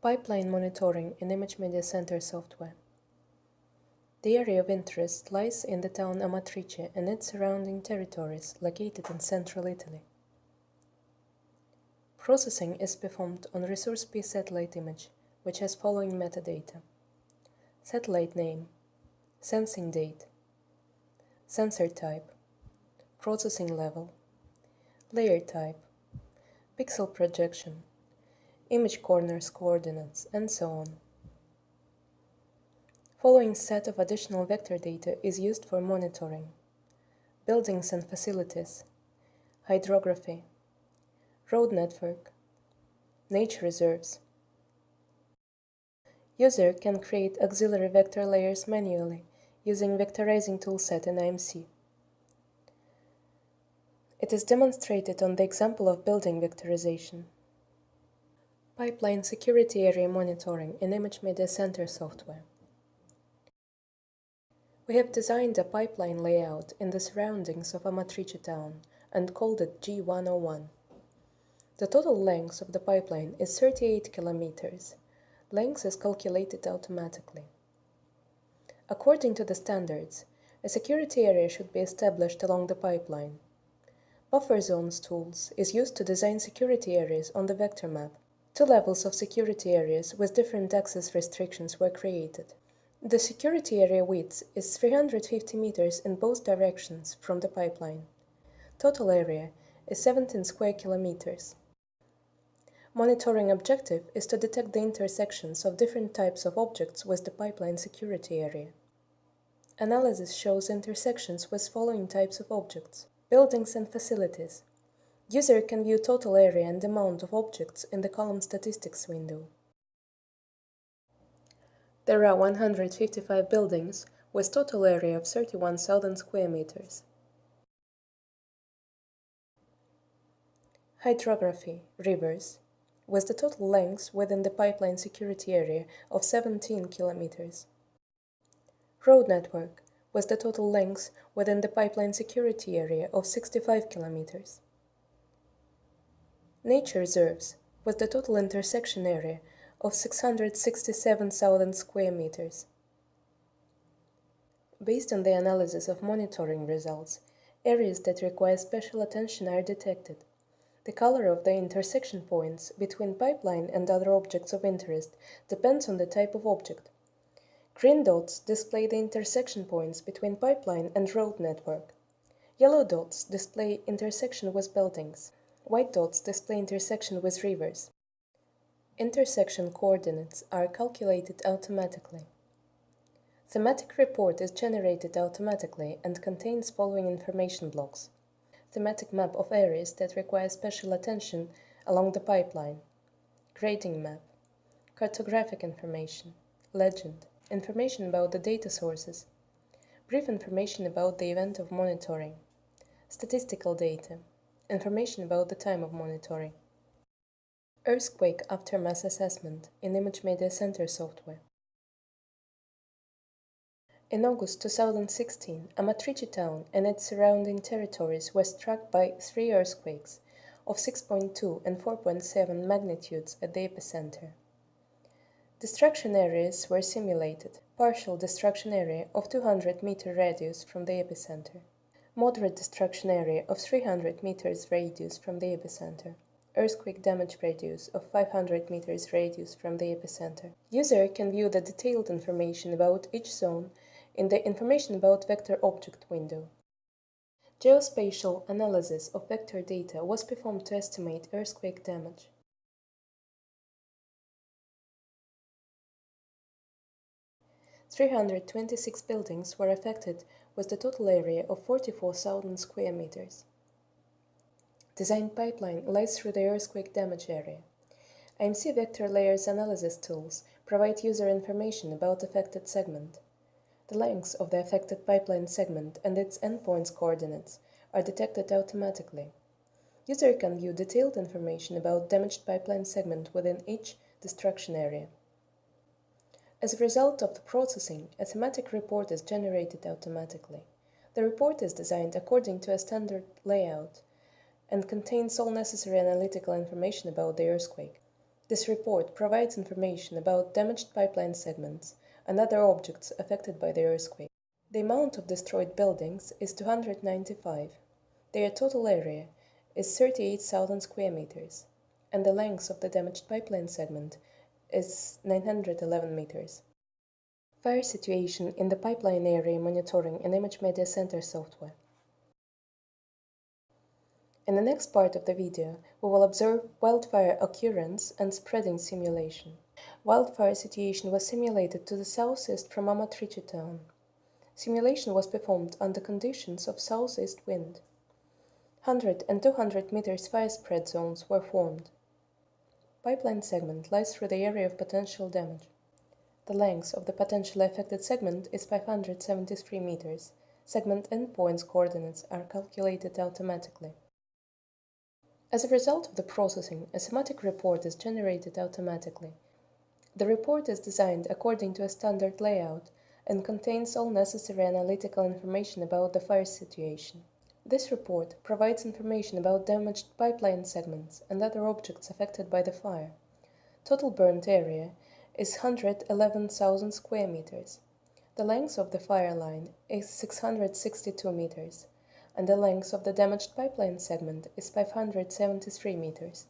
Pipeline monitoring in Image Media Center software. The area of interest lies in the town Amatrice and its surrounding territories located in central Italy. Processing is performed on Resource P satellite image, which has following metadata: satellite name, sensing date, sensor type, processing level, layer type, pixel projection, image corners coordinates, and so on. Following set of additional vector data is used for monitoring: buildings and facilities, hydrography, road network, nature reserves. User can create auxiliary vector layers manually using vectorizing toolset in IMC. It is demonstrated on the example of building vectorization. Pipeline security area monitoring in Image Media Center software. We have designed a pipeline layout in the surroundings of Amatrice town and called it G101. The total length of the pipeline is 38 kilometers. Length is calculated automatically. According to the standards, a security area should be established along the pipeline. Buffer zones tools is used to design security areas on the vector map. Two levels of security areas with different access restrictions were created. The security area width is 350 meters in both directions from the pipeline. Total area is 17 square kilometers. Monitoring objective is to detect the intersections of different types of objects with the pipeline security area. Analysis shows intersections with following types of objects: buildings and facilities. User can view total area and amount of objects in the column statistics window. There are 155 buildings with total area of 31,000 square meters. Hydrography, rivers, with the total length within the pipeline security area of 17 kilometers. Road network, with the total length within the pipeline security area of 65 kilometers. Nature reserves, with the total intersection area of 667,000 square meters. Based on the analysis of monitoring results, areas that require special attention are detected. The color of the intersection points between pipeline and other objects of interest depends on the type of object. Green dots display the intersection points between pipeline and road network. Yellow dots display intersection with buildings. White dots display intersection with rivers. Intersection coordinates are calculated automatically. Thematic report is generated automatically and contains following information blocks: thematic map of areas that require special attention along the pipeline, grading map, cartographic information, legend, information about the data sources, brief information about the event of monitoring, statistical data, information about the time of monitoring. Earthquake aftermath assessment in Image Media Center software. In August 2016, Amatrice town and its surrounding territories were struck by 3 earthquakes of 6.2 and 4.7 magnitudes at the epicenter. Destruction areas were simulated: partial destruction area of 200 meter radius from the epicenter, moderate destruction area of 300 meters radius from the epicenter, earthquake damage radius of 500 meters radius from the epicenter. User can view the detailed information about each zone in the Information about Vector Object window. Geospatial analysis of vector data was performed to estimate earthquake damage. "326 buildings were affected with the total area of 44,000 square meters. Design pipeline lies through the earthquake damage area. IMC vector layers analysis tools provide user information about affected segment. The lengths of the affected pipeline segment and its endpoints coordinates are detected automatically. User can view detailed information about damaged pipeline segment within each destruction area. As a result of the processing, a thematic report is generated automatically. The report is designed according to a standard layout and contains all necessary analytical information about the earthquake. This report provides information about damaged pipeline segments and other objects affected by the earthquake. The amount of destroyed buildings is 295. Their total area is 38,000 square meters, and the length of the damaged pipeline segment is 911 meters. Fire situation in the pipeline area monitoring and Image Media Center software. In the next part of the video, we will observe wildfire occurrence and spreading simulation. Wildfire situation was simulated to the southeast from Amatrice town. Simulation was performed under conditions of southeast wind. 100 and 200 meters fire spread zones were formed. Pipeline segment lies through the area of potential damage. The length of the potentially affected segment is 573 meters. Segment endpoints coordinates are calculated automatically. As a result of the processing, a semantic report is generated automatically. The report is designed according to a standard layout and contains all necessary analytical information about the fire situation. This report provides information about damaged pipeline segments and other objects affected by the fire. Total burnt area is 111,000 square meters. The length of the fire line is 662 meters, and the length of the damaged pipeline segment is 573 meters.